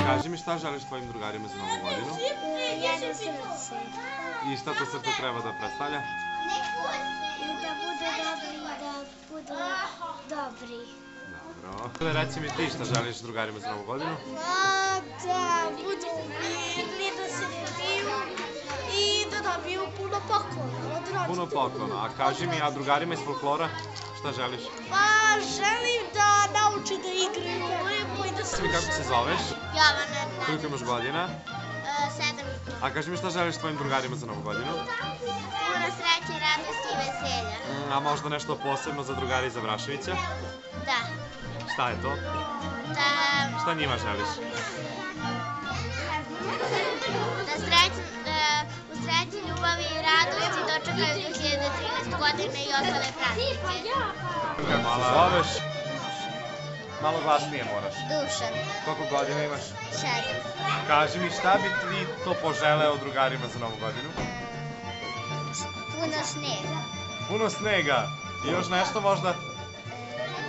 Kaži mi šta želiš tvojim drugarima za novu godinu? Jedno srce. I šta to srce treba da predstavlja? I da budu dobri i da budu dobri. Dobro. Reci mi ti šta želiš drugarima za novu godinu? Da budu mirni, da se ne biju i da dobiju puno poklona od rođaka. Puno poklona. A kaži mi, a drugarima iz folklora šta želiš? Pa želim da nauče da igraju lepo i da se... Kako se zoveš? Jovana. Koliko imaš godina? 7. A kaži mi šta želiš tvojim drugarima za novu godinu? Puno sreće, radosti i veselja. A možda nešto posebno za drugari iz Abraševića? Da. Šta je to? Da Šta njima želiš? u sreći, ljubavi i radosti dočekaju 2013. godine i ostale praznike. Kako se zoveš? Malo glasnije moraš. Dušan. Koliko godina imaš? 7. Kaži mi šta bi ti to poželeo drugarima za novu godinu? Puno snega. Puno snega. I još nešto možda?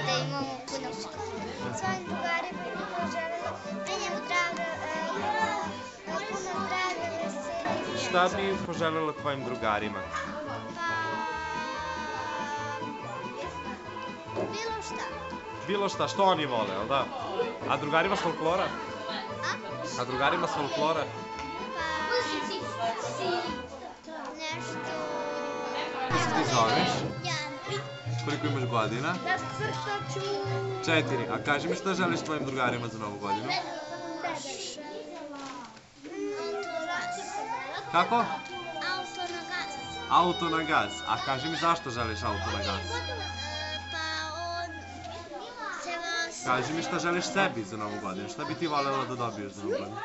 Da imamo puno snega. Svojim drugarima bi poželjela puno zdravlja, veselja. Šta bi poželjela tvojim drugarima? Bilo šta. Bilo šta, što oni vole, jel da? A drugarima s folklora? A drugarima s folklora? Nešto... Kako se ti zoveš? Jana. Koliko imaš godina? 4. A kaži mi šta želiš tvojim drugarima za novu godinu? Kako? Auto na gas. Auto na gas. A kaži mi zašto želiš auto na gas? Pa on se vas... Kaži mi šta želiš sebi za novu godinu? Šta bi ti voljela da dobiješ za novu godinu?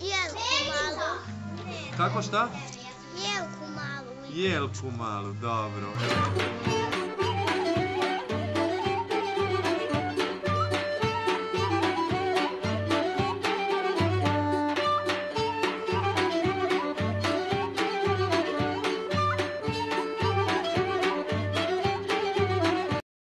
Jelku malu. Kako šta? Jelku malu. Jelku malu, dobro.